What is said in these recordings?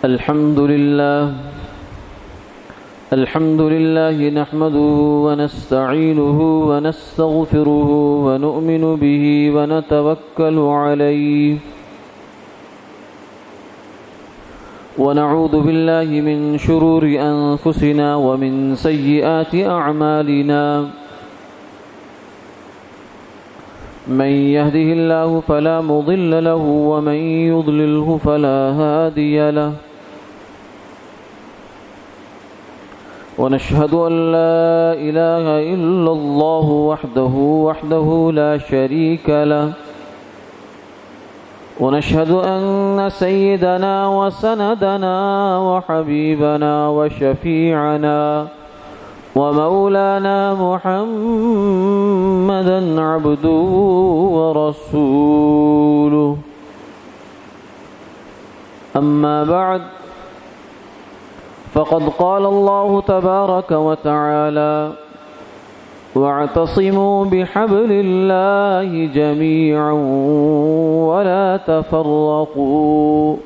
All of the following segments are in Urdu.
الحمد لله نحمده ونستعينه ونستغفره ونؤمن به ونتوكل عليه ونعوذ بالله من شرور أنفسنا ومن سيئات أعمالنا من يهده الله فلا مضل له ومن يضلله فلا هادي له ونشهد أن لا إله إلا الله وحده لا شريك له ونشهد أن سيدنا وسندنا وحبيبنا وشفيعنا ومولانا محمدا عبده ورسوله أما بعد فقد قال الله تبارك وتعالى واعتصموا بحبل الله جميعا ولا تفرقوا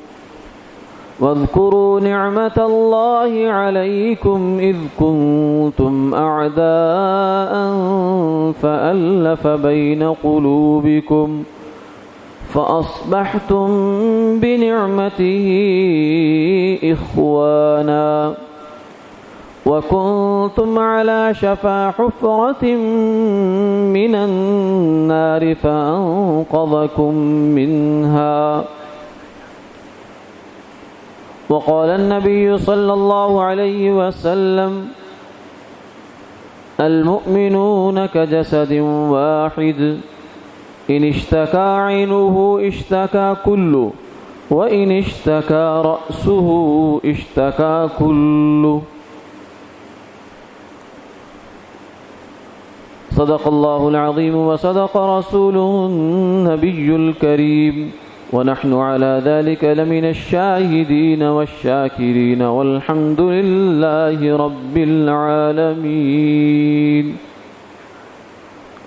واذكروا نعمة الله عليكم إذ كنتم أعداء فألف بين قلوبكم فأصبحتم بنعمته إخوانا وكنتم على شفا حفرة من النار فأنقذكم منها وقال النبي صلى الله عليه وسلم المؤمنون كجسد واحد إن اشتكى عينه اشتكى كله وإن اشتكى رأسه اشتكى كله صدق الله العظيم وصدق رسوله النبي الكريم ونحن على ذلك لمن الشاهدين والشاكرين والحمد لله رب العالمين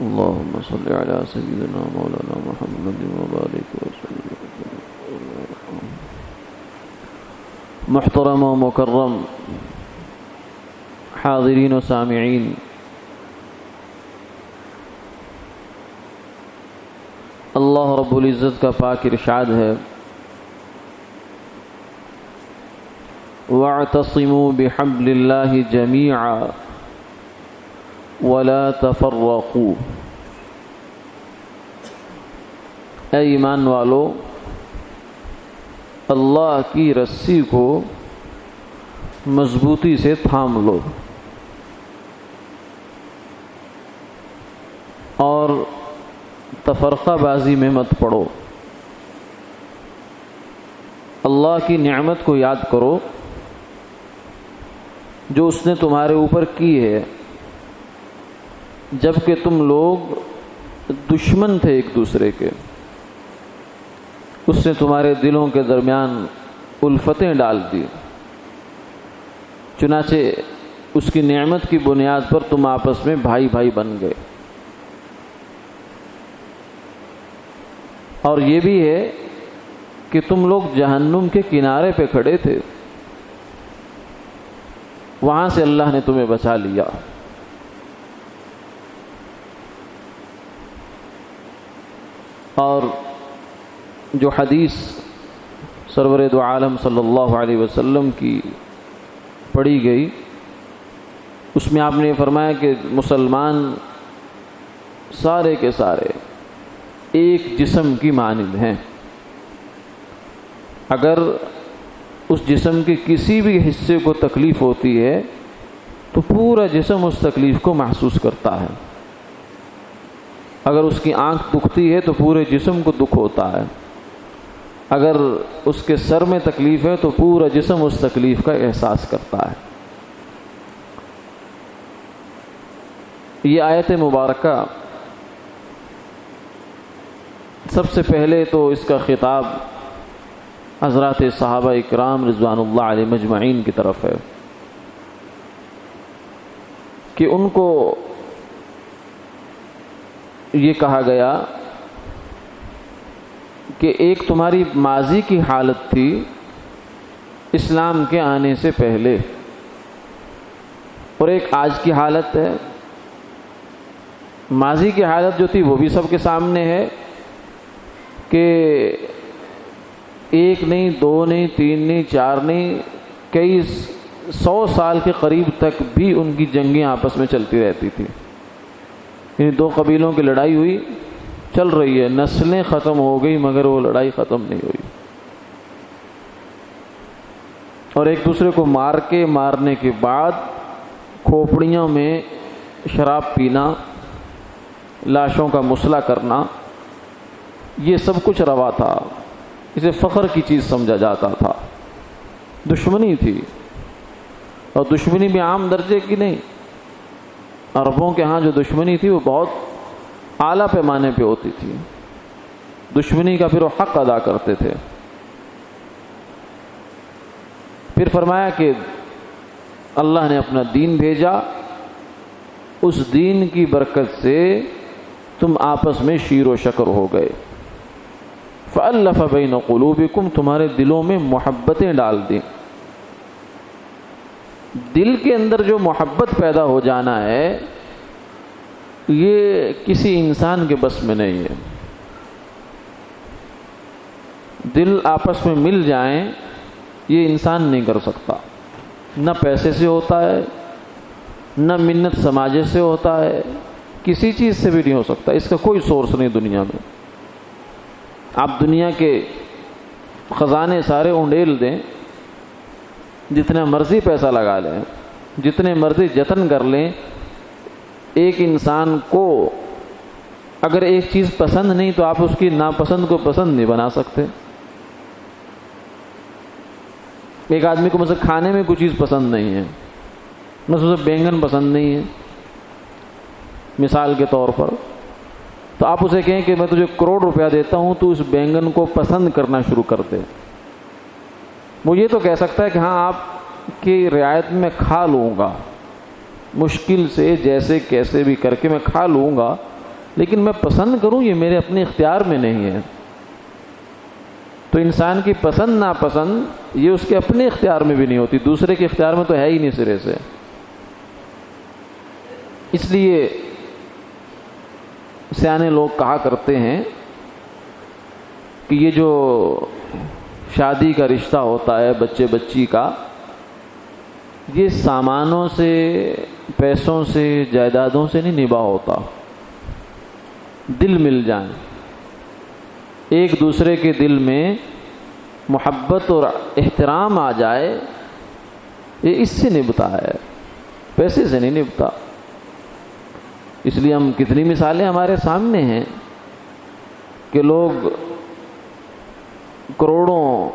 اللهم صل على سيدنا مولانا محمد وبارك وسلم. محترم و مکرم حاضرین و سامعین، اللہ رب العزت کا پاک ارشاد ہے وَاعْتَصِمُوا بِحَبْلِ اللَّهِ جَمِيعًا وَلَا تَفَرَّقُوا. اے ایمان والو، اللہ کی رسی کو مضبوطی سے تھام لو اور تفرقہ بازی میں مت پڑو. اللہ کی نعمت کو یاد کرو جو اس نے تمہارے اوپر کی ہے جبکہ تم لوگ دشمن تھے ایک دوسرے کے. اس نے تمہارے دلوں کے درمیان الفتیں ڈال دی، چنانچہ اس کی نعمت کی بنیاد پر تم آپس میں بھائی بھائی بن گئے. اور یہ بھی ہے کہ تم لوگ جہنم کے کنارے پہ کھڑے تھے، وہاں سے اللہ نے تمہیں بچا لیا. اور جو حدیث سرور دو عالم صلی اللہ علیہ وسلم کی پڑھی گئی، اس میں آپ نے فرمایا کہ مسلمان سارے کے سارے ایک جسم کی مانند ہیں. اگر اس جسم کے کسی بھی حصے کو تکلیف ہوتی ہے تو پورا جسم اس تکلیف کو محسوس کرتا ہے. اگر اس کی آنکھ دکھتی ہے تو پورے جسم کو دکھ ہوتا ہے. اگر اس کے سر میں تکلیف ہے تو پورا جسم اس تکلیف کا احساس کرتا ہے. یہ آیت مبارکہ سب سے پہلے تو اس کا خطاب حضرات صحابہ اکرام رضوان اللہ علیہ مجمعین کی طرف ہے کہ ان کو یہ کہا گیا کہ ایک تمہاری ماضی کی حالت تھی اسلام کے آنے سے پہلے، اور ایک آج کی حالت ہے۔ ماضی کی حالت جو تھی وہ بھی سب کے سامنے ہے کہ ایک نہیں، دو نہیں، تین نہیں، چار نہیں، کئی 100 سال کے قریب تک بھی ان کی جنگیں آپس میں چلتی رہتی تھی۔ یعنی دو قبیلوں کی لڑائی ہوئی، چل رہی ہے، نسلیں ختم ہو گئی مگر وہ لڑائی ختم نہیں ہوئی، اور ایک دوسرے کو مارنے کے بعد کھوپڑیوں میں شراب پینا، لاشوں کا مسئلہ کرنا، یہ سب کچھ روا تھا۔ اسے فخر کی چیز سمجھا جاتا تھا۔ دشمنی تھی، اور دشمنی بھی عام درجے کی نہیں۔ عربوں کے ہاں جو دشمنی تھی وہ بہت اعلیٰ پیمانے پہ ہوتی تھی، دشمنی کا پھر وہ حق ادا کرتے تھے۔ پھر فرمایا کہ اللہ نے اپنا دین بھیجا، اس دین کی برکت سے تم آپس میں شیر و شکر ہو گئے۔ فَأَلَّفَ بَيْنَ قُلُوبِكُمْ، تمہارے دلوں میں محبتیں ڈال دیں۔ دل کے اندر جو محبت پیدا ہو جانا ہے یہ کسی انسان کے بس میں نہیں ہے۔ دل آپس میں مل جائیں یہ انسان نہیں کر سکتا، نہ پیسے سے ہوتا ہے، نہ منت سماجے سے ہوتا ہے، کسی چیز سے بھی نہیں ہو سکتا، اس کا کوئی سورس نہیں دنیا میں۔ آپ دنیا کے خزانے سارے انڈیل دیں، جتنا مرضی پیسہ لگا لیں، جتنے مرضی جتن کر لیں، ایک انسان کو اگر ایک چیز پسند نہیں تو آپ اس کی ناپسند کو پسند نہیں بنا سکتے۔ ایک آدمی کو مثلا کھانے میں کوئی چیز پسند نہیں ہے، مثلا اسے بینگن پسند نہیں ہے مثال کے طور پر، تو آپ اسے کہیں کہ میں تجھے 1 کروڑ روپیہ دیتا ہوں تو اس بینگن کو پسند کرنا شروع کر دے۔ وہ یہ تو کہہ سکتا ہے کہ ہاں آپ کی رعایت میں کھا لوں گا، مشکل سے جیسے کیسے بھی کر کے میں کھا لوں گا، لیکن میں پسند کروں یہ میرے اپنے اختیار میں نہیں ہے۔ تو انسان کی پسند ناپسند یہ اس کے اپنے اختیار میں بھی نہیں ہوتی، دوسرے کے اختیار میں تو ہے ہی نہیں سرے سے۔ اس لیے سیانے لوگ کہا کرتے ہیں کہ یہ جو شادی کا رشتہ ہوتا ہے بچے بچی کا، یہ سامانوں سے، پیسوں سے، جائیدادوں سے نہیں نباہ ہوتا، دل مل جائیں، ایک دوسرے کے دل میں محبت اور احترام آ جائے، یہ اس سے نبھتا ہے، پیسے سے نہیں نبھتا۔ اس لیے ہم کتنی مثالیں ہمارے سامنے ہیں کہ لوگ کروڑوں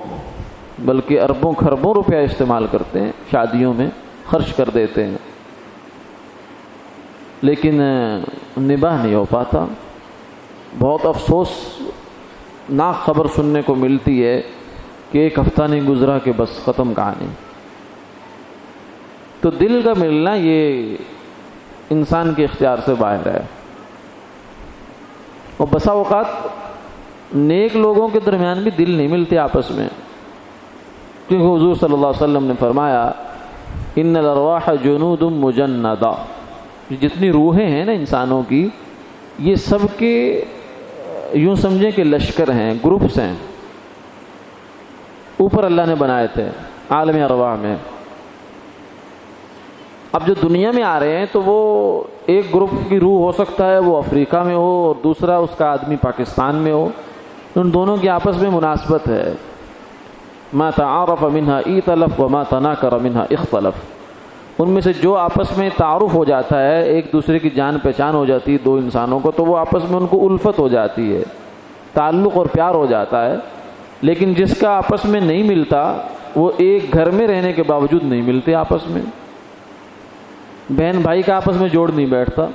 بلکہ اربوں خربوں روپیہ استعمال کرتے ہیں، شادیوں میں خرچ کر دیتے ہیں، لیکن نباہ نہیں ہو پاتا۔ بہت افسوس ناک خبر سننے کو ملتی ہے کہ ایک ہفتہ نہیں گزرا کہ بس ختم کہانی۔ تو دل کا ملنا یہ انسان کے اختیار سے باہر ہے، اور بسا اوقات نیک لوگوں کے درمیان بھی دل نہیں ملتے آپس میں، کیونکہ حضور صلی اللہ علیہ وسلم نے فرمایا ان الارواح جنود مجندہ، جتنی روحیں ہیں نا انسانوں کی، یہ سب کے یوں سمجھیں کہ لشکر ہیں، گروپس ہیں، اوپر اللہ نے بنائے تھے عالم ارواح میں۔ اب جو دنیا میں آ رہے ہیں تو وہ ایک گروپ کی روح ہو سکتا ہے وہ افریقہ میں ہو اور دوسرا اس کا آدمی پاکستان میں ہو، ان دونوں کی آپس میں مناسبت ہے۔ ما تعارف منها ائتلف وما تناکر منها اختلف، ان میں سے جو آپس میں تعارف ہو جاتا ہے، ایک دوسرے کی جان پہچان ہو جاتی ہے دو انسانوں کو، تو وہ آپس میں ان کو الفت ہو جاتی ہے، تعلق اور پیار ہو جاتا ہے۔ لیکن جس کا آپس میں نہیں ملتا وہ ایک گھر میں رہنے کے باوجود نہیں ملتے آپس میں، بہن بھائی کا آپس میں جوڑ نہیں بیٹھتا،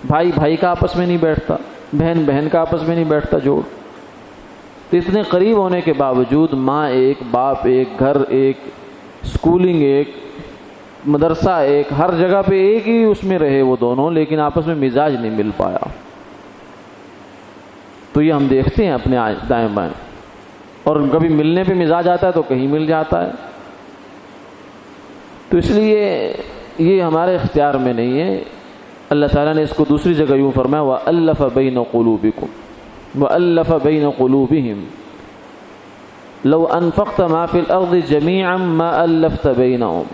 بھائی بھائی کا آپس میں نہیں بیٹھتا، بہن بہن کا آپس میں نہیں بیٹھتا جوڑ۔ تو اتنے قریب ہونے کے باوجود ماں ایک، باپ ایک، گھر ایک، اسکولنگ ایک، مدرسہ ایک، ہر جگہ پہ ایک ہی اس میں رہے وہ دونوں، لیکن آپس میں مزاج نہیں مل پایا۔ تو یہ ہم دیکھتے ہیں اپنے دائیں بائیں، اور کبھی ملنے پہ مزاج آتا ہے تو کہیں مل جاتا ہے، تو اس لیے یہ ہمارے اختیار میں نہیں ہے. اللہ تعالیٰ نے اس کو دوسری جگہ یوں فرمایا وَأَلَّفَ بَيْنَ قُلُوبِكُمْ وَأَلَّفَ بَيْنَ قُلُوبِهِمْ لَوْ أَنفَقْتَ مَا فِي الْأَرْضِ جَمِيعًا مَا أَلَّفْتَ بَيْنَهُمْ.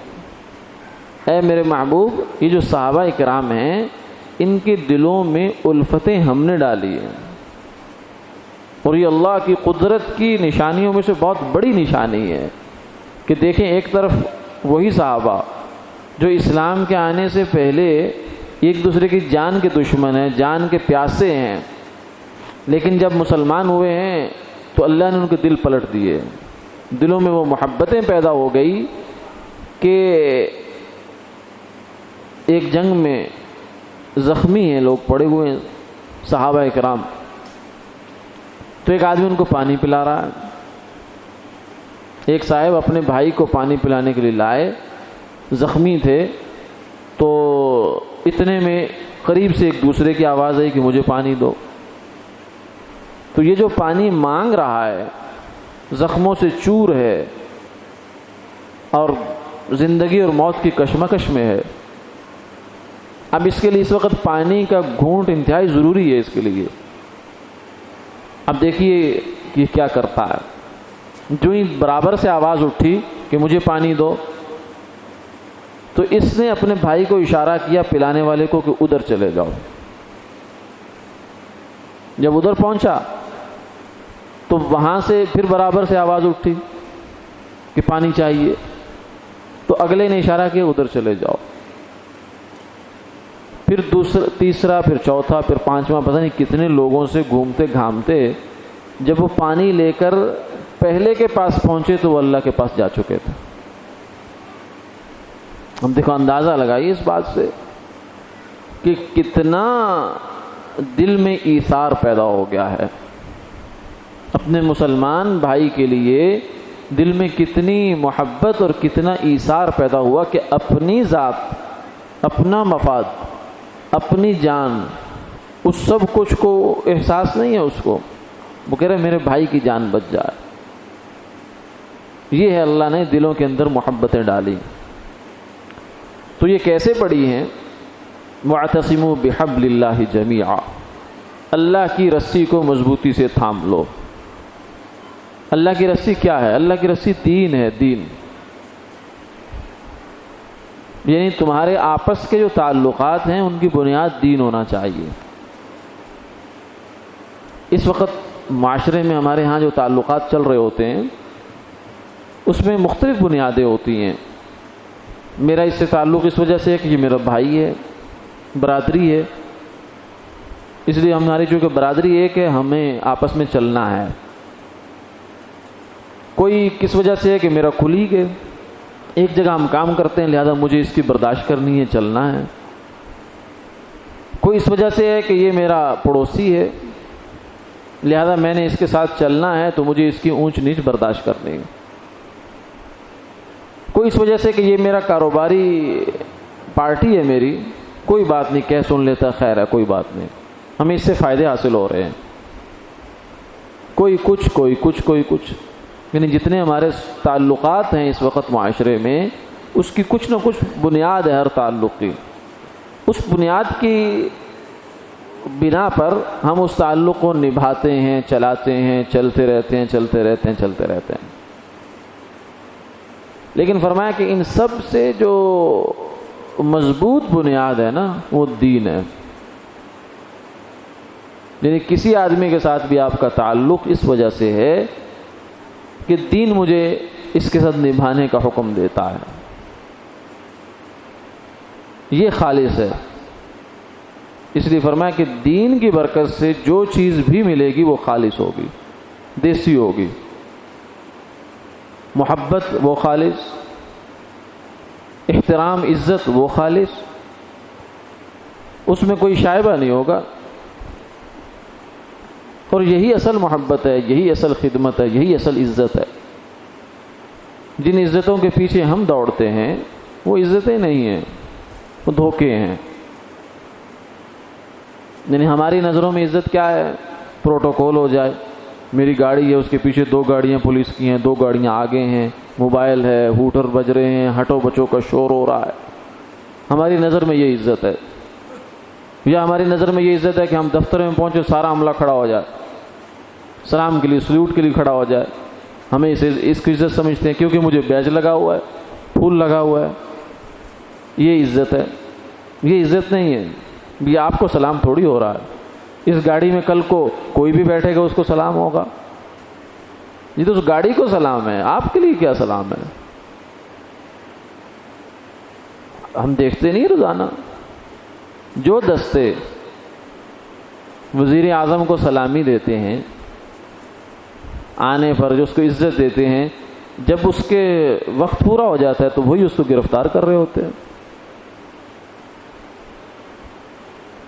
اے میرے محبوب، یہ جو صحابہ کرام ہیں ان کے دلوں میں الفتیں ہم نے ڈالی ہیں، اور یہ اللہ کی قدرت کی نشانیوں میں سے بہت بڑی نشانی ہے کہ دیکھیں ایک طرف وہی صحابہ جو اسلام کے آنے سے پہلے ایک دوسرے کی جان کے دشمن ہیں، جان کے پیاسے ہیں، لیکن جب مسلمان ہوئے ہیں تو اللہ نے ان کے دل پلٹ دیے، دلوں میں وہ محبتیں پیدا ہو گئی کہ ایک جنگ میں زخمی ہیں لوگ، پڑے ہوئے ہیں صحابہ کرام، تو ایک آدمی ان کو پانی پلا رہا ہے. ایک صاحب اپنے بھائی کو پانی پلانے کے لیے لائے، زخمی تھے، تو اتنے میں قریب سے ایک دوسرے کی آواز آئی کہ مجھے پانی دو. تو یہ جو پانی مانگ رہا ہے زخموں سے چور ہے اور زندگی اور موت کی کشمکش میں ہے. اب اس کے لیے اس وقت پانی کا گھونٹ انتہائی ضروری ہے اس کے لیے. اب دیکھیے یہ کیا کرتا ہے. جو ہی برابر سے آواز اٹھی کہ مجھے پانی دو، تو اس نے اپنے بھائی کو اشارہ کیا پلانے والے کو کہ ادھر چلے جاؤ. جب ادھر پہنچا تو وہاں سے پھر برابر سے آواز اٹھی کہ پانی چاہیے، تو اگلے نے اشارہ کیا ادھر چلے جاؤ. پھر دوسرا، تیسرا، پھر چوتھا، پھر پانچواں، پتہ نہیں کتنے لوگوں سے گھومتے گھامتے جب وہ پانی لے کر پہلے کے پاس پہنچے تو وہ اللہ کے پاس جا چکے تھے. ہم دیکھو اندازہ لگائیے اس بات سے کہ کتنا دل میں ایثار پیدا ہو گیا ہے اپنے مسلمان بھائی کے لیے. دل میں کتنی محبت اور کتنا ایثار پیدا ہوا کہ اپنی ذات، اپنا مفاد، اپنی جان، اس سب کچھ کو احساس نہیں ہے اس کو. وہ کہہ رہے میرے بھائی کی جان بچ جائے. یہ ہے اللہ نے دلوں کے اندر محبتیں ڈالی. تو یہ کیسے پڑھی ہیں؟ وَاعْتَصِمُوا بِحَبْلِ اللَّهِ جَمِيعًا، اللہ کی رسی کو مضبوطی سے تھام لو. اللہ کی رسی کیا ہے؟ اللہ کی رسی دین ہے. دین یعنی تمہارے آپس کے جو تعلقات ہیں ان کی بنیاد دین ہونا چاہیے. اس وقت معاشرے میں ہمارے ہاں جو تعلقات چل رہے ہوتے ہیں اس میں مختلف بنیادیں ہوتی ہیں. میرا اس سے تعلق اس وجہ سے ہے کہ یہ میرا بھائی ہے، برادری ہے، اس لیے ہماری چونکہ برادری ایک ہے ہمیں آپس میں چلنا ہے. کوئی کس وجہ سے ہے کہ میرا کلیگ ہے، ایک جگہ ہم کام کرتے ہیں لہذا مجھے اس کی برداشت کرنی ہے، چلنا ہے. کوئی اس وجہ سے ہے کہ یہ میرا پڑوسی ہے لہذا میں نے اس کے ساتھ چلنا ہے تو مجھے اس کی اونچ نیچ برداشت کرنی ہے. کوئی اس وجہ سے کہ یہ میرا کاروباری پارٹی ہے میری، کوئی بات نہیں، کہہ سن لیتا، خیر ہے کوئی بات نہیں، ہمیں اس سے فائدے حاصل ہو رہے ہیں. کوئی کچھ، کوئی کچھ، کوئی کچھ، یعنی جتنے ہمارے تعلقات ہیں اس وقت معاشرے میں اس کی کچھ نہ کچھ بنیاد ہے ہر تعلق کی. اس بنیاد کی بنا پر ہم اس تعلق کو نبھاتے ہیں، چلاتے ہیں، چلتے رہتے ہیں، چلتے رہتے ہیں، چلتے رہتے ہیں. لیکن فرمایا کہ ان سب سے جو مضبوط بنیاد ہے نا وہ دین ہے. یعنی کسی آدمی کے ساتھ بھی آپ کا تعلق اس وجہ سے ہے کہ دین مجھے اس کے ساتھ نبھانے کا حکم دیتا ہے. یہ خالص ہے. اس لیے فرمایا کہ دین کی برکت سے جو چیز بھی ملے گی وہ خالص ہوگی، دیسی ہوگی. محبت وہ خالص، احترام، عزت وہ خالص، اس میں کوئی شائبہ نہیں ہوگا. اور یہی اصل محبت ہے، یہی اصل خدمت ہے، یہی اصل عزت ہے. جن عزتوں کے پیچھے ہم دوڑتے ہیں وہ عزتیں نہیں ہیں، وہ دھوکے ہیں. یعنی ہماری نظروں میں عزت کیا ہے؟ پروٹوکول ہو جائے، میری گاڑی ہے اس کے پیچھے 2 گاڑیاں پولیس کی ہیں، 2 گاڑیاں آگے ہیں، موبائل ہے، ہوٹر بج رہے ہیں، ہٹو بچوں کا شور ہو رہا ہے، ہماری نظر میں یہ عزت ہے. یا ہماری نظر میں یہ عزت ہے کہ ہم دفتر میں پہنچے سارا عملہ کھڑا ہو جائے، سلام کے لیے، سلیوٹ کے لیے کھڑا ہو جائے. ہمیں اس کی عزت سمجھتے ہیں کیونکہ مجھے بیج لگا ہوا ہے، پھول لگا ہوا ہے، یہ عزت ہے. یہ عزت نہیں ہے. یہ آپ کو سلام تھوڑی ہو رہا ہے. اس گاڑی میں کل کو کوئی بھی بیٹھے گا اس کو سلام ہوگا. یہ تو اس گاڑی کو سلام ہے، آپ کے لیے کیا سلام ہے؟ ہم دیکھتے نہیں روزانہ جو دستے وزیر اعظم کو سلامی دیتے ہیں آنے پر، جو اس کو عزت دیتے ہیں، جب اس کے وقت پورا ہو جاتا ہے تو وہی اس کو گرفتار کر رہے ہوتے ہیں.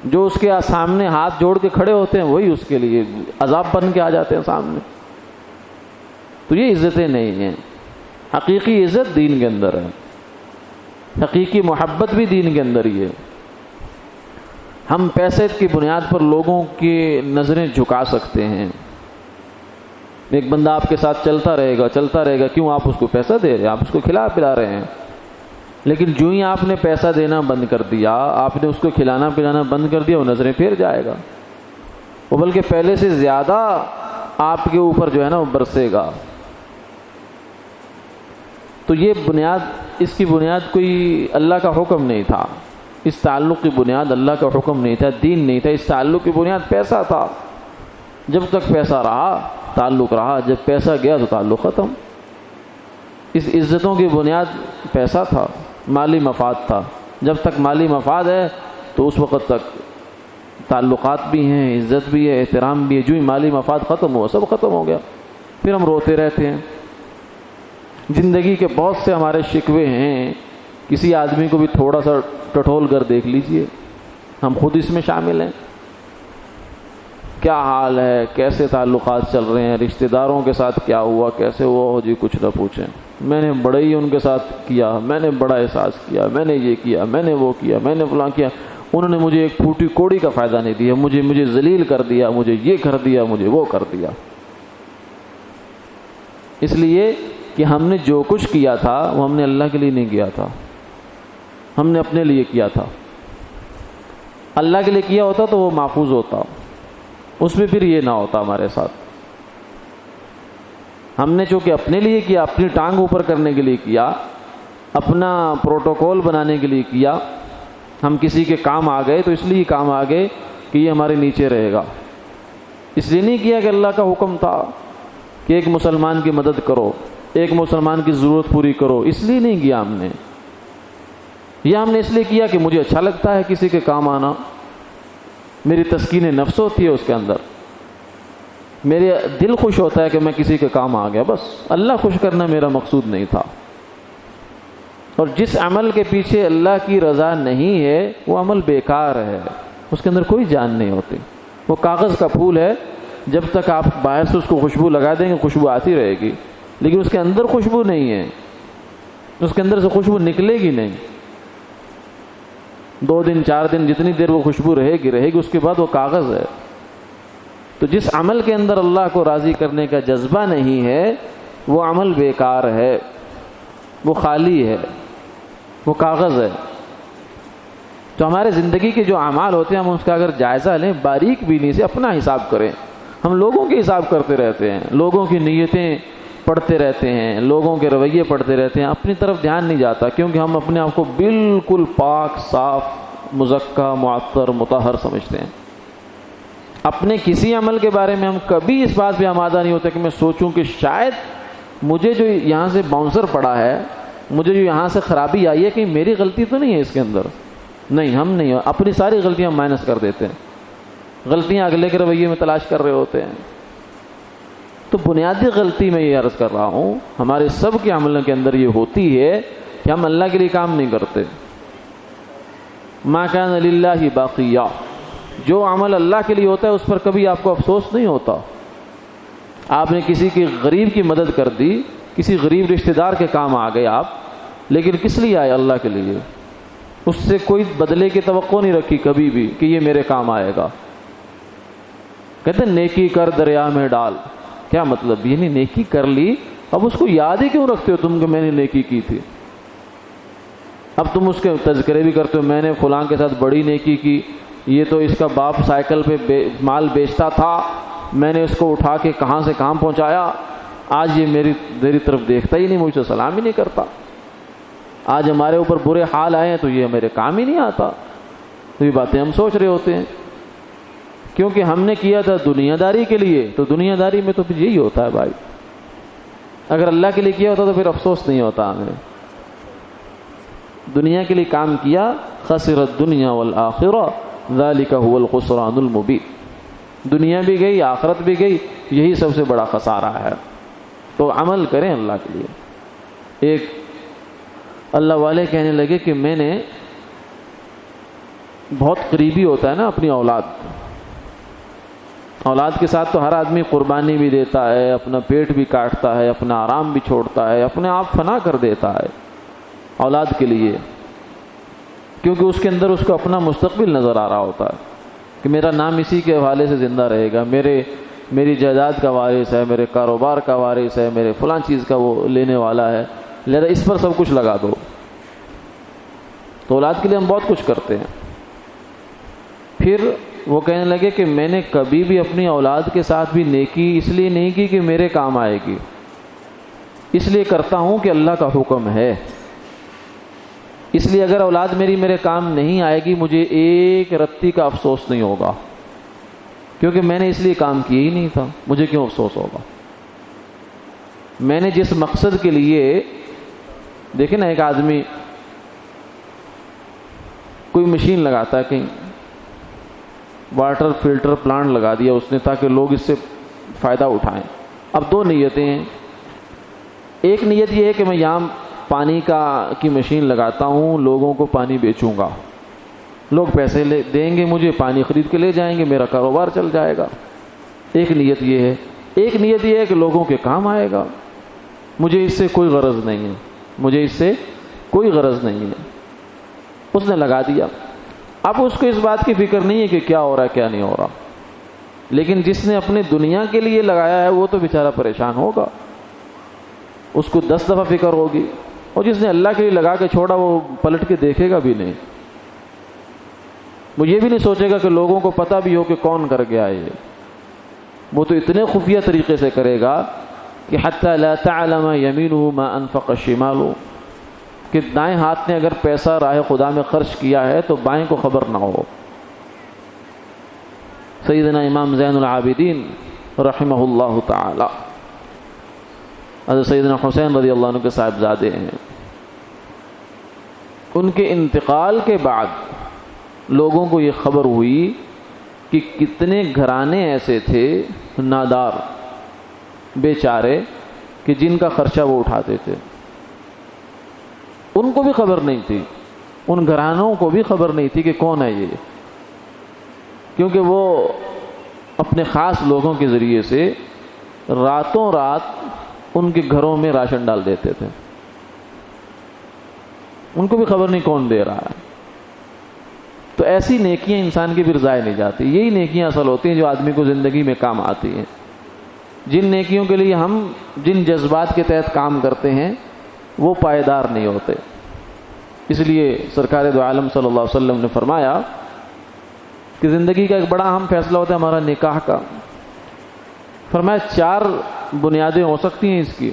جو اس کے سامنے ہاتھ جوڑ کے کھڑے ہوتے ہیں وہی اس کے لیے عذاب بن کے آ جاتے ہیں سامنے. تو یہ عزتیں نہیں ہیں. حقیقی عزت دین کے اندر ہے، حقیقی محبت بھی دین کے اندر ہی ہے. ہم پیسے کی بنیاد پر لوگوں کی نظریں جھکا سکتے ہیں. ایک بندہ آپ کے ساتھ چلتا رہے گا، کیوں؟ آپ اس کو پیسہ دے رہے ہیں، آپ اس کو کھلا پلا رہے ہیں. لیکن جو ہی آپ نے پیسہ دینا بند کر دیا، آپ نے اس کو کھلانا پلانا بند کر دیا، وہ نظریں پھیر جائے گا. وہ بلکہ پہلے سے زیادہ آپ کے اوپر جو ہے نا وہ برسے گا. تو یہ بنیاد، اس کی بنیاد کوئی اللہ کا حکم نہیں تھا. اس تعلق کی بنیاد اللہ کا حکم نہیں تھا، دین نہیں تھا. اس تعلق کی بنیاد پیسہ تھا. جب تک پیسہ رہا تعلق رہا، جب پیسہ گیا تو تعلق ختم. اس عزتوں کی بنیاد پیسہ تھا، مالی مفاد تھا. جب تک مالی مفاد ہے تو اس وقت تک تعلقات بھی ہیں، عزت بھی ہے، احترام بھی ہے. جو ہی مالی مفاد ختم ہوا سب ختم ہو گیا. پھر ہم روتے رہتے ہیں. زندگی کے بہت سے ہمارے شکوے ہیں. کسی آدمی کو بھی تھوڑا سا ٹٹول کر دیکھ لیجئے، ہم خود اس میں شامل ہیں. کیا حال ہے، کیسے تعلقات چل رہے ہیں، رشتہ داروں کے ساتھ کیا ہوا، کیسے ہوا، ہو جی کچھ نہ پوچھیں. میں نے بڑے ہی ان کے ساتھ کیا، میں نے بڑا احساس کیا، میں نے یہ کیا، میں نے وہ کیا، میں نے فلاں کیا. انہوں نے مجھے ایک پھوٹی کوڑی کا فائدہ نہیں دیا، مجھے ذلیل کر دیا، مجھے یہ کر دیا، مجھے وہ کر دیا. اس لیے کہ ہم نے جو کچھ کیا تھا وہ ہم نے اللہ کے لیے نہیں کیا تھا، ہم نے اپنے لیے کیا تھا. اللہ کے لیے کیا ہوتا تو وہ محفوظ ہوتا، اس میں پھر یہ نہ ہوتا ہمارے ساتھ. ہم نے چونکہ اپنے لیے کیا، اپنی ٹانگ اوپر کرنے کے لیے کیا، اپنا پروٹوکول بنانے کے لیے کیا. ہم کسی کے کام آ گئے تو اس لیے کام آ گئے کہ یہ ہمارے نیچے رہے گا. اس لیے نہیں کیا کہ اللہ کا حکم تھا کہ ایک مسلمان کی مدد کرو، ایک مسلمان کی ضرورت پوری کرو. اس لیے نہیں کیا ہم نے. یہ ہم نے اس لیے کیا کہ مجھے اچھا لگتا ہے کسی کے کام آنا، میری تسکین نفس ہوتی ہے اس کے اندر، میرے دل خوش ہوتا ہے کہ میں کسی کے کام آ گیا. بس اللہ خوش کرنا میرا مقصود نہیں تھا. اور جس عمل کے پیچھے اللہ کی رضا نہیں ہے وہ عمل بیکار ہے، اس کے اندر کوئی جان نہیں ہوتی. وہ کاغذ کا پھول ہے، جب تک آپ باہر سے اس کو خوشبو لگا دیں گے خوشبو آتی رہے گی، لیکن اس کے اندر خوشبو نہیں ہے، اس کے اندر سے خوشبو نکلے گی نہیں. 2 دن 4 دن جتنی دیر وہ خوشبو رہے گی، اس کے بعد وہ کاغذ ہے. تو جس عمل کے اندر اللہ کو راضی کرنے کا جذبہ نہیں ہے وہ عمل بیکار ہے، وہ خالی ہے، وہ کاغذ ہے. تو ہمارے زندگی کے جو اعمال ہوتے ہیں ہم اس کا اگر جائزہ لیں باریک بینی سے، اپنا حساب کریں. ہم لوگوں کے حساب کرتے رہتے ہیں، لوگوں کی نیتیں پڑھتے رہتے ہیں، لوگوں کے رویے پڑھتے رہتے ہیں، اپنی طرف دھیان نہیں جاتا، کیونکہ ہم اپنے آپ کو بالکل پاک، صاف، مزکہ، معطر، مطہر سمجھتے ہیں. اپنے کسی عمل کے بارے میں ہم کبھی اس بات پہ آمادہ نہیں ہوتے کہ میں سوچوں کہ شاید مجھے جو یہاں سے باؤنسر پڑا ہے، مجھے جو یہاں سے خرابی آئی ہے، کہ میری غلطی تو نہیں ہے اس کے اندر. نہیں، ہم نہیں، اپنی ساری غلطیاں مائنس کر دیتے ہیں، غلطیاں اگلے کے رویے میں تلاش کر رہے ہوتے ہیں. تو بنیادی غلطی میں یہ عرض کر رہا ہوں ہمارے سب کے عملوں کے اندر یہ ہوتی ہے کہ ہم اللہ کے لیے کام نہیں کرتے. ما کان للہ باقیہ، جو عمل اللہ کے لیے ہوتا ہے اس پر کبھی آپ کو افسوس نہیں ہوتا. آپ نے کسی کی غریب کی مدد کر دی، کسی غریب رشتہ دار کے کام آ گئے آپ، لیکن کس لیے آئے؟ اللہ کے لیے. اس سے کوئی بدلے کی توقع نہیں رکھی کبھی بھی کہ یہ میرے کام آئے گا. کہتے ہیں نیکی کر دریا میں ڈال. کیا مطلب؟ یعنی نیکی کر لی اب اس کو یاد ہی کیوں رکھتے ہو تم کہ میں نے نیکی کی تھی؟ اب تم اس کے تذکرے بھی کرتے ہو، میں نے فلاں کے ساتھ بڑی نیکی کی، یہ تو اس کا باپ سائیکل پہ مال بیچتا تھا، میں نے اس کو اٹھا کے کہاں سے کہاں پہنچایا، آج یہ میری طرف دیکھتا ہی نہیں، مجھ سے سلام ہی نہیں کرتا، آج ہمارے اوپر برے حال آئے ہیں تو یہ میرے کام ہی نہیں آتا۔ تو یہ باتیں ہم سوچ رہے ہوتے ہیں، کیونکہ ہم نے کیا تھا دنیا داری کے لیے، تو دنیا داری میں تو پھر یہی ہوتا ہے بھائی۔ اگر اللہ کے لیے کیا ہوتا تو پھر افسوس نہیں ہوتا ہمیں۔ دنیا کے لیے کام کیا، خسر الدنیا والآخرہ ذالک هو الخسران المبین، دنیا بھی گئی آخرت بھی گئی، یہی سب سے بڑا خسارہ ہے۔ تو عمل کریں اللہ کے لیے۔ ایک اللہ والے کہنے لگے کہ میں نے، بہت قریبی ہوتا ہے نا اپنی اولاد کے ساتھ تو ہر آدمی قربانی بھی دیتا ہے، اپنا پیٹ بھی کاٹتا ہے، اپنا آرام بھی چھوڑتا ہے، اپنے آپ فنا کر دیتا ہے اولاد کے لیے، کیونکہ اس کے اندر اس کو اپنا مستقبل نظر آ رہا ہوتا ہے کہ میرا نام اسی کے حوالے سے زندہ رہے گا، میری جائیداد کا وارث ہے، میرے کاروبار کا وارث ہے، میرے فلاں چیز کا وہ لینے والا ہے، لہذا اس پر سب کچھ لگا دو۔ تو اولاد کے لیے ہم بہت کچھ کرتے ہیں۔ پھر وہ کہنے لگے کہ میں نے کبھی بھی اپنی اولاد کے ساتھ بھی نیکی اس لیے نہیں کی کہ میرے کام آئے گی، اس لیے کرتا ہوں کہ اللہ کا حکم ہے، اس لیے اگر اولاد میرے کام نہیں آئے گی مجھے ایک رتی کا افسوس نہیں ہوگا، کیونکہ میں نے اس لیے کام کیا ہی نہیں تھا، مجھے کیوں افسوس ہوگا؟ میں نے جس مقصد کے لیے، دیکھیں نا ایک آدمی کوئی مشین لگاتا ہے، کہیں واٹر فلٹر پلانٹ لگا دیا اس نے تاکہ لوگ اس سے فائدہ اٹھائیں۔ اب دو نیتیں ہیں، ایک نیت یہ ہے کہ میں یہاں پانی کی مشین لگاتا ہوں، لوگوں کو پانی بیچوں گا، لوگ پیسے دیں گے مجھے، پانی خرید کے لے جائیں گے، میرا کاروبار چل جائے گا، ایک نیت یہ ہے۔ ایک نیت یہ ہے کہ لوگوں کے کام آئے گا، مجھے اس سے کوئی غرض نہیں ہے، مجھے اس سے کوئی غرض نہیں ہے۔ اس نے لگا دیا، اب اس کو اس بات کی فکر نہیں ہے کہ کیا ہو رہا ہے کیا نہیں ہو رہا، لیکن جس نے اپنے دنیا کے لیے لگایا ہے وہ تو بیچارہ پریشان ہوگا، اس کو 10 دفعہ فکر ہوگی، اور جس نے اللہ کے لیے لگا کے چھوڑا وہ پلٹ کے دیکھے گا بھی نہیں، وہ یہ بھی نہیں سوچے گا کہ لوگوں کو پتہ بھی ہو کہ کون کر گیا ہے یہ، وہ تو اتنے خفیہ طریقے سے کرے گا کہ حتی لا تعلم یمینہ ما انفق شمالہ، کہ دائیں ہاتھ نے اگر پیسہ راہ خدا میں خرچ کیا ہے تو بائیں کو خبر نہ ہو۔ سیدنا امام زین العابدین رحمہ اللہ تعالی، حضرت سیدنا حسین رضی اللہ عنہ کے صاحبزادے ہیں، ان کے انتقال کے بعد لوگوں کو یہ خبر ہوئی کہ کتنے گھرانے ایسے تھے نادار بیچارے کہ جن کا خرچہ وہ اٹھاتے تھے، ان کو بھی خبر نہیں تھی، ان گھرانوں کو بھی خبر نہیں تھی کہ کون ہے یہ، کیونکہ وہ اپنے خاص لوگوں کے ذریعے سے راتوں رات ان کے گھروں میں راشن ڈال دیتے تھے، ان کو بھی خبر نہیں کون دے رہا ہے۔ تو ایسی نیکیاں انسان کی پھر ضائع نہیں جاتی، یہی نیکیاں اصل ہوتی ہیں جو آدمی کو زندگی میں کام آتی ہیں۔ جن نیکیوں کے لیے ہم جن جذبات کے تحت کام کرتے ہیں وہ پائیدار نہیں ہوتے، اس لیے سرکار دو عالم صلی اللہ علیہ وسلم نے فرمایا کہ زندگی کا ایک بڑا اہم فیصلہ ہوتا ہے ہمارا نکاح کا۔ فرمایا 4 بنیادیں ہو سکتی ہیں اس کی،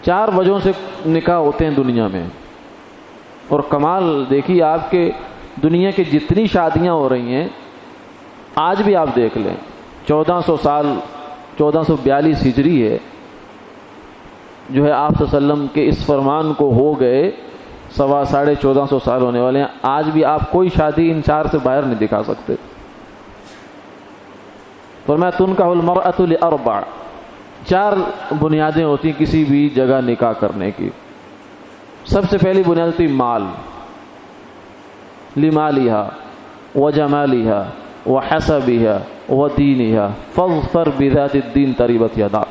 4 وجہوں سے نکاح ہوتے ہیں دنیا میں، اور کمال دیکھیے آپ کے دنیا کے جتنی شادیاں ہو رہی ہیں آج بھی آپ دیکھ لیں، 1400 سال 1442 ہجری ہے جو ہے آپ صلی اللہ علیہ وسلم کے اس فرمان کو ہو گئے 1450 سال ہونے والے ہیں، آج بھی آپ کوئی شادی ان 4 سے باہر نہیں دکھا سکتے۔ فرمایا تنکح المرأۃ لأربع، 4 بنیادیں ہوتی ہیں کسی بھی جگہ نکاح کرنے کی۔ سب سے پہلی بنیاد ہوتی مال، لمالها وجمالها وحسبها ودینها فاظفر بذات الدین تربت یداک۔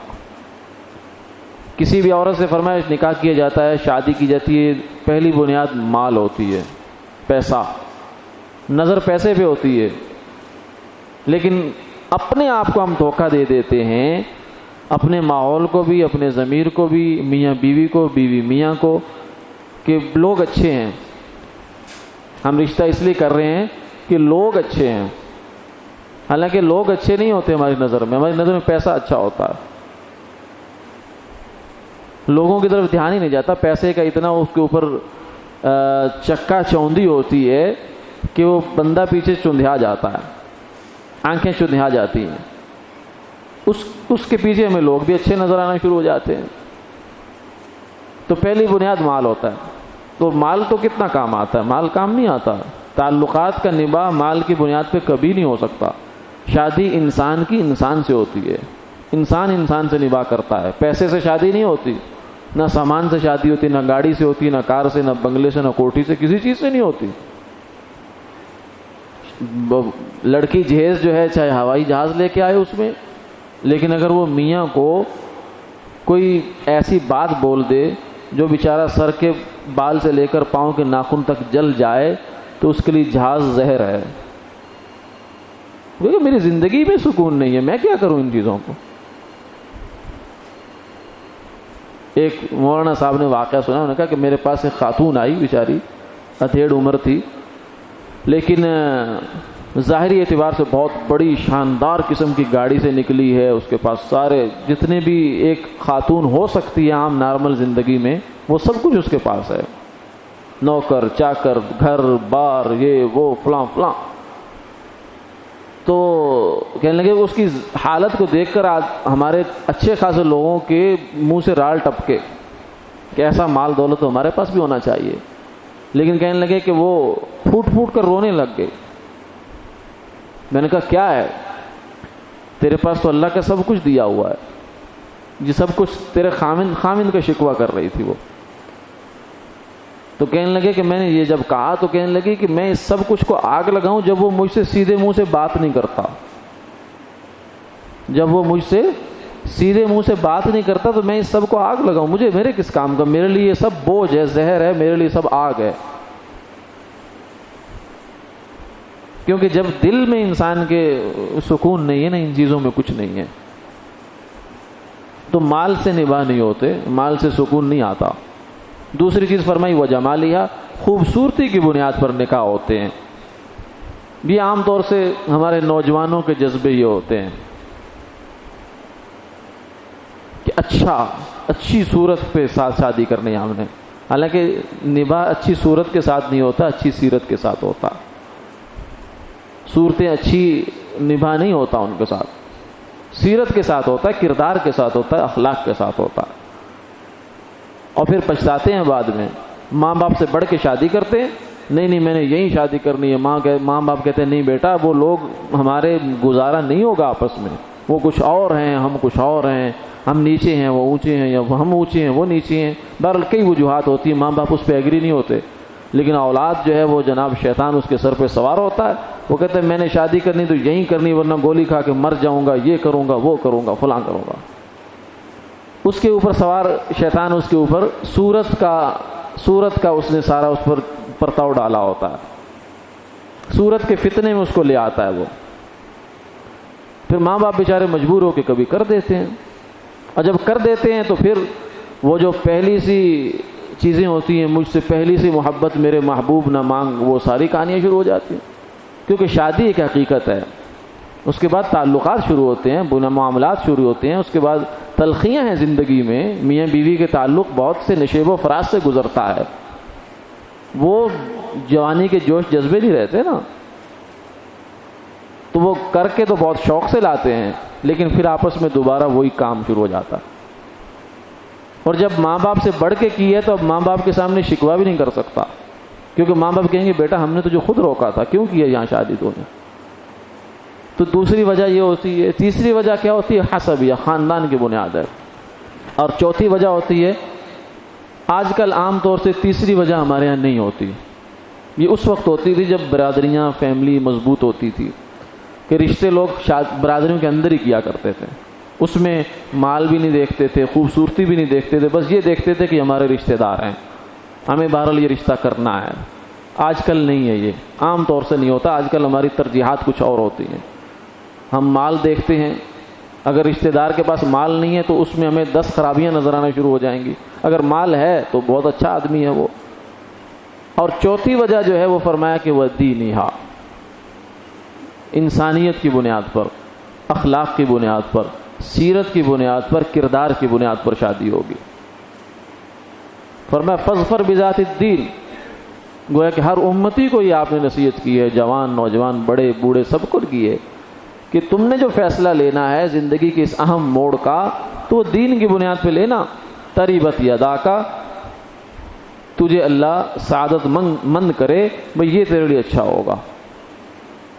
کسی بھی عورت سے فرمایا نکاح کیا جاتا ہے، شادی کی جاتی ہے، پہلی بنیاد مال ہوتی ہے، پیسہ، نظر پیسے پہ ہوتی ہے، لیکن اپنے آپ کو ہم دھوکہ دے دیتے ہیں اپنے ماحول کو بھی، اپنے ضمیر کو بھی، میاں بیوی کو، بیوی میاں کو، کہ لوگ اچھے ہیں، ہم رشتہ اس لیے کر رہے ہیں کہ لوگ اچھے ہیں، حالانکہ لوگ اچھے نہیں ہوتے ہماری نظر میں پیسہ اچھا ہوتا ہے، لوگوں کی طرف دھیان ہی نہیں جاتا، پیسے کا اتنا اس کے اوپر چکا چوندی ہوتی ہے کہ وہ بندہ پیچھے چندھیا جاتا ہے، آنکھیں چندھیا جاتی ہیں، اس کے پیچھے ہمیں لوگ بھی اچھے نظر آنا شروع ہو جاتے ہیں۔ تو پہلی بنیاد مال ہوتا ہے، تو مال تو کتنا کام آتا ہے، مال کام نہیں آتا، تعلقات کا نباہ مال کی بنیاد پہ کبھی نہیں ہو سکتا، شادی انسان کی انسان سے ہوتی ہے، انسان سے نباہ کرتا ہے، پیسے سے شادی نہیں ہوتی، نہ سامان سے شادی ہوتی، نہ گاڑی سے ہوتی، نہ کار سے، نہ بنگلے سے، نہ کوٹھی سے، کسی چیز سے نہیں ہوتی۔ لڑکی جہیز جو ہے چاہے ہوائی جہاز لے کے آئے اس میں، لیکن اگر وہ میاں کو کوئی ایسی بات بول دے جو بیچارہ سر کے بال سے لے کر پاؤں کے ناخن تک جل جائے تو اس کے لیے جہاز زہر ہے، کیونکہ میری زندگی میں سکون نہیں ہے، میں کیا کروں ان چیزوں کو۔ ایک مولانا صاحب نے واقعہ سنا، انہوں نے کہا کہ میرے پاس ایک خاتون آئی، بیچاری ادھیڑ عمر تھی، لیکن ظاہری اعتبار سے بہت بڑی شاندار قسم کی گاڑی سے نکلی ہے، اس کے پاس سارے جتنے بھی ایک خاتون ہو سکتی ہے عام نارمل زندگی میں وہ سب کچھ اس کے پاس ہے، نوکر چاکر، گھر بار، یہ وہ فلاں فلاں۔ تو کہنے لگے اس کی حالت کو دیکھ کر ہمارے اچھے خاصے لوگوں کے منہ سے رال ٹپکے کہ ایسا مال دولت تو ہمارے پاس بھی ہونا چاہیے، لیکن کہنے لگے کہ وہ پھوٹ پھوٹ کر رونے لگ گئے۔ میں نے کہا کیا ہے، تیرے پاس تو اللہ کا سب کچھ دیا ہوا ہے، یہ سب کچھ تیرے خامند کا شکوہ کر رہی تھی وہ۔ تو کہنے لگے کہ میں نے یہ جب کہا تو کہنے لگے کہ میں اس سب کچھ کو آگ لگاؤں جب وہ مجھ سے سیدھے منہ سے بات نہیں کرتا، جب وہ مجھ سے سیدھے منہ سے بات نہیں کرتا تو میں اس سب کو آگ لگاؤں، مجھے میرے کس کام کا، میرے لیے یہ سب بوجھ ہے، زہر ہے، میرے لیے سب آگ ہے۔ کیونکہ جب دل میں انسان کے سکون نہیں ہے نا، ان چیزوں میں کچھ نہیں ہے، تو مال سے نباہ نہیں ہوتے، مال سے سکون نہیں آتا۔ دوسری چیز فرمائی وجمالہ، خوبصورتی کی بنیاد پر نکاح ہوتے ہیں۔ یہ عام طور سے ہمارے نوجوانوں کے جذبے یہ ہوتے ہیں کہ اچھی صورت پہ ساتھ شادی کرنی ہے ہم نے، حالانکہ نباہ اچھی صورت کے ساتھ نہیں ہوتا، اچھی سیرت کے ساتھ ہوتا۔ صورتیں اچھی نباہ نہیں ہوتا ان کے ساتھ، سیرت کے ساتھ ہوتا ہے، کردار کے ساتھ ہوتا ہے، اخلاق کے ساتھ ہوتا ہے۔ اور پھر پچھتاتے ہیں بعد میں، ماں باپ سے بڑھ کے شادی کرتے ہیں، نہیں میں نے یہی شادی کرنی ہے، ماں باپ کہتے ہیں نہیں بیٹا وہ لوگ ہمارے گزارا نہیں ہوگا آپس میں، وہ کچھ اور ہیں ہم کچھ اور ہیں، ہم نیچے ہیں وہ اونچے ہیں، یا ہم اونچے ہیں وہ نیچے ہیں، بہرحال کئی وجوہات ہوتی ہیں، ماں باپ اس پہ ایگری نہیں ہوتے، لیکن اولاد جو ہے وہ جناب شیطان اس کے سر پہ سوار ہوتا ہے، وہ کہتے ہیں میں نے شادی کرنی تو یہی کرنی ورنہ گولی کھا کے مر جاؤں گا، یہ کروں گا وہ کروں گا فلاں کروں گا۔ اس کے اوپر سوار شیطان، اس کے اوپر صورت کا اس نے سارا اس پر پرتاؤ ڈالا ہوتا ہے، صورت کے فتنے میں اس کو لے آتا ہے وہ۔ پھر ماں باپ بیچارے مجبور ہو کے کبھی کر دیتے ہیں، اور جب کر دیتے ہیں تو پھر وہ جو پہلی سی چیزیں ہوتی ہیں، مجھ سے پہلی سی محبت میرے محبوب نہ مانگ، وہ ساری کہانیاں شروع ہو جاتی ہیں، کیونکہ شادی ایک حقیقت ہے، اس کے بعد تعلقات شروع ہوتے ہیں، بنا معاملات شروع ہوتے ہیں، اس کے بعد تلخیاں ہیں زندگی میں، میاں بیوی کے تعلق بہت سے نشیب و فراز سے گزرتا ہے، وہ جوانی کے جوش جذبے نہیں رہتے نا، تو وہ کر کے تو بہت شوق سے لاتے ہیں، لیکن پھر آپس میں دوبارہ وہی کام شروع ہو جاتا ہے۔ اور جب ماں باپ سے بڑھ کے کی ہے تو اب ماں باپ کے سامنے شکوہ بھی نہیں کر سکتا، کیونکہ ماں باپ کہیں گے بیٹا ہم نے تجھے خود روکا تھا، کیوں کیا یہاں شادی تو نے۔ تو دوسری وجہ یہ ہوتی ہے۔ تیسری وجہ کیا ہوتی ہے؟ حسب، یا خاندان کی بنیاد ہے۔ اور چوتھی وجہ ہوتی ہے، آج کل عام طور سے تیسری وجہ ہمارے ہاں نہیں ہوتی، یہ اس وقت ہوتی تھی جب برادریاں فیملی مضبوط ہوتی تھی، کہ رشتے لوگ برادریوں کے اندر ہی کیا کرتے تھے، اس میں مال بھی نہیں دیکھتے تھے، خوبصورتی بھی نہیں دیکھتے تھے، بس یہ دیکھتے تھے کہ ہمارے رشتہ دار ہیں، ہمیں بہرحال یہ رشتہ کرنا ہے۔ آج کل نہیں ہے، یہ عام طور سے نہیں ہوتا، آج کل ہماری ترجیحات کچھ اور ہوتی ہیں، ہم مال دیکھتے ہیں، اگر رشتہ دار کے پاس مال نہیں ہے تو اس میں ہمیں 10 خرابیاں نظر آنا شروع ہو جائیں گی، اگر مال ہے تو بہت اچھا آدمی ہے وہ۔ اور چوتھی وجہ جو ہے وہ فرمایا کہ وہ دینہا، انسانیت کی بنیاد پر، اخلاق کی بنیاد پر، سیرت کی بنیاد پر، کردار کی بنیاد پر شادی ہوگی۔ فرمایا فاظفر بذات الدین، گویا کہ ہر امتی کو یہ آپ نے نصیحت کی ہے، جوان نوجوان بڑے بوڑھے سب کو کی ہے کہ تم نے جو فیصلہ لینا ہے زندگی کے اس اہم موڑ کا تو وہ دین کی بنیاد پہ لینا۔ تریبت یدا کا، تجھے اللہ سعادت مند کرے بھئی یہ تیرے لیے اچھا ہوگا،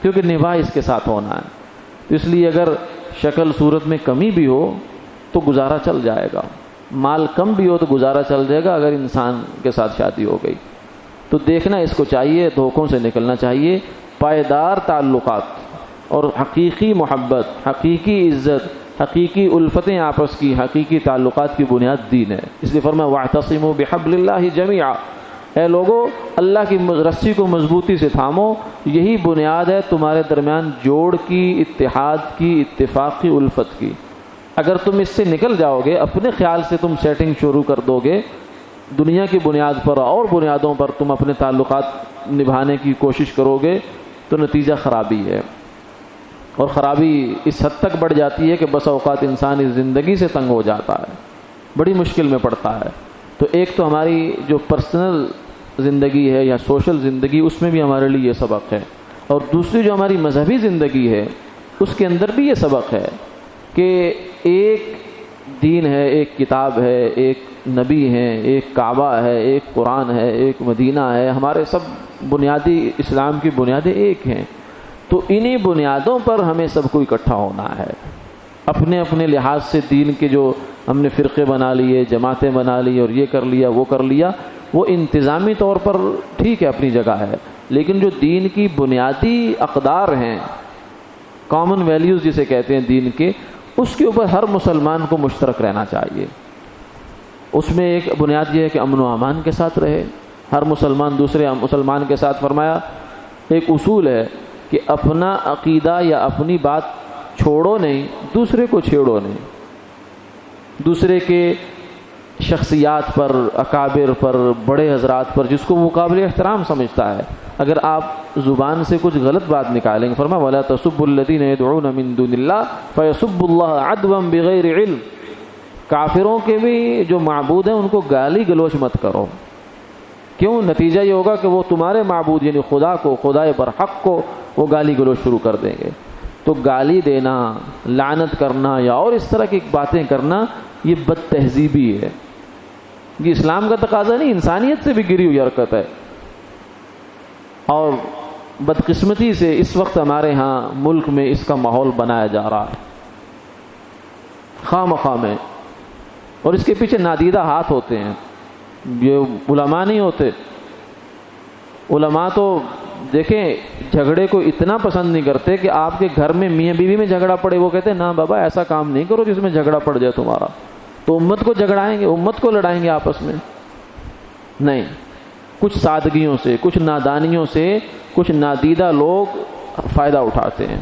کیونکہ نباہ اس کے ساتھ ہونا ہے۔ تو اس لیے اگر شکل صورت میں کمی بھی ہو تو گزارا چل جائے گا، مال کم بھی ہو تو گزارا چل جائے گا اگر انسان کے ساتھ شادی ہو گئی۔ تو دیکھنا اس کو چاہیے، دھوکوں سے نکلنا چاہیے، پائیدار تعلقات اور حقیقی محبت، حقیقی عزت، حقیقی الفتیں آپس کی، حقیقی تعلقات کی بنیاد دین ہے۔ اس لیے فرمایا وَاعْتَصِمُوا بِحَبْلِ اللَّهِ جَمِيعًا، اے لوگو اللہ کی رسی کو مضبوطی سے تھامو، یہی بنیاد ہے تمہارے درمیان جوڑ کی، اتحاد کی، اتفاق کی، الفت کی۔ اگر تم اس سے نکل جاؤ گے، اپنے خیال سے تم سیٹنگ شروع کر دو گے، دنیا کی بنیاد پر اور بنیادوں پر تم اپنے تعلقات نبھانے کی کوشش کرو گے تو نتیجہ خرابی ہے، اور خرابی اس حد تک بڑھ جاتی ہے کہ بس اوقات انسان اس زندگی سے تنگ ہو جاتا ہے، بڑی مشکل میں پڑتا ہے۔ تو ایک تو ہماری جو پرسنل زندگی ہے یا سوشل زندگی، اس میں بھی ہمارے لیے یہ سبق ہے، اور دوسری جو ہماری مذہبی زندگی ہے اس کے اندر بھی یہ سبق ہے کہ ایک دین ہے، ایک کتاب ہے، ایک نبی ہیں، ایک کعبہ ہے، ایک قرآن ہے، ایک مدینہ ہے، ہمارے سب بنیادی اسلام کی بنیادیں ایک ہیں۔ تو انہی بنیادوں پر ہمیں سب کو اکٹھا ہونا ہے۔ اپنے اپنے لحاظ سے دین کے جو ہم نے فرقے بنا لیے، جماعتیں بنا لی اور یہ کر لیا وہ کر لیا، وہ انتظامی طور پر ٹھیک ہے، اپنی جگہ ہے، لیکن جو دین کی بنیادی اقدار ہیں، کامن ویلیوز جسے کہتے ہیں دین کے، اس کے اوپر ہر مسلمان کو مشترک رہنا چاہیے۔ اس میں ایک بنیاد یہ ہے کہ امن و امان کے ساتھ رہے، ہر مسلمان دوسرے مسلمان کے ساتھ۔ فرمایا ایک اصول ہے کہ اپنا عقیدہ یا اپنی بات چھوڑو نہیں، دوسرے کو چھیڑو نہیں، دوسرے کے شخصیات پر، اکابر پر، بڑے حضرات پر، جس کو وہ قابل احترام سمجھتا ہے، اگر آپ زبان سے کچھ غلط بات نکالیں گے، فرمایا وَلَا تَسُبُّوا الَّذِينَ يَدْعُونَ مِن دُونِ اللَّهِ فَيَسُبُّوا اللَّهَ عَدْوًا بِغَيْرِ عِلْمٍ، کافروں کے بھی جو معبود ہیں ان کو گالی گلوچ مت کرو، کیوں؟ نتیجہ یہ ہوگا کہ وہ تمہارے معبود یعنی خدا کو، خدائے برحق کو وہ گالی گلوچ شروع کر دیں گے۔ تو گالی دینا، لعنت کرنا یا اور اس طرح کی باتیں کرنا یہ بد تہذیبی ہے، یہ اسلام کا تقاضا نہیں، انسانیت سے بھی گری ہوئی حرکت ہے۔ اور بدقسمتی سے اس وقت ہمارے ہاں ملک میں اس کا ماحول بنایا جا رہا ہے خواہ مخواہ میں، اور اس کے پیچھے نادیدہ ہاتھ ہوتے ہیں، یہ علماء نہیں ہوتے۔ علماء تو دیکھیں جھگڑے کو اتنا پسند نہیں کرتے کہ آپ کے گھر میں میاں بیوی میں جھگڑا پڑے وہ کہتے ہیں نا بابا ایسا کام نہیں کرو جس میں جھگڑا پڑ جائے تمہارا، تو امت کو جھگڑائیں گے، امت کو لڑائیں گے آپس میں؟ نہیں، کچھ سادگیوں سے، کچھ نادانیوں سے کچھ نادیدہ لوگ فائدہ اٹھاتے ہیں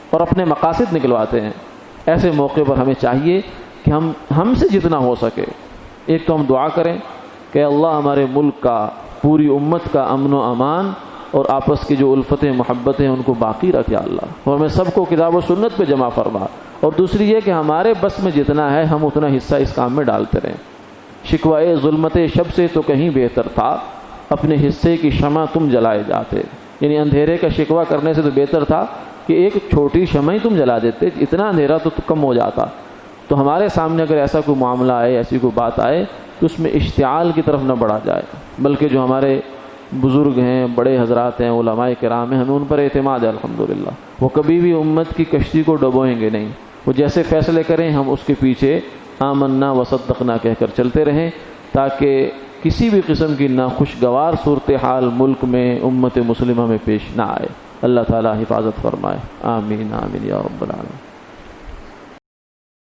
اور اپنے مقاصد نکلواتے ہیں۔ ایسے موقع پر ہمیں چاہیے کہ ہم سے جتنا ہو سکے ایک تو ہم دعا کریں کہ اللہ ہمارے ملک کا، پوری امت کا امن و امان اور آپس کی جو الفتیں محبتیں ان کو باقی رکھے اللہ، اور ہمیں سب کو کتاب و سنت پہ جمع فرما۔ اور دوسری یہ کہ ہمارے بس میں جتنا ہے ہم اتنا حصہ اس کام میں ڈالتے رہیں۔ شکوائے ظلمت شب سے تو کہیں بہتر تھا اپنے حصے کی شمع تم جلائے جاتے، یعنی اندھیرے کا شکوہ کرنے سے تو بہتر تھا کہ ایک چھوٹی شمع ہی تم جلا دیتے، اتنا اندھیرا تو کم ہو جاتا۔ تو ہمارے سامنے اگر ایسا کوئی معاملہ آئے، ایسی کوئی بات آئے تو اس میں اشتعال کی طرف نہ بڑھا جائے، بلکہ جو ہمارے بزرگ ہیں، بڑے حضرات ہیں، علماء کرام ہیں، ہمیں ان پر اعتماد ہے الحمدللہ، وہ کبھی بھی امت کی کشتی کو ڈبوئیں گے نہیں، وہ جیسے فیصلے کریں ہم اس کے پیچھے آمنا وصدقنا کہہ کر چلتے رہیں، تاکہ کسی بھی قسم کی ناخوشگوار صورتحال ملک میں امت مسلمہ میں پیش نہ آئے۔ اللہ تعالی حفاظت فرمائے، آمین آمین یا رب العالمین۔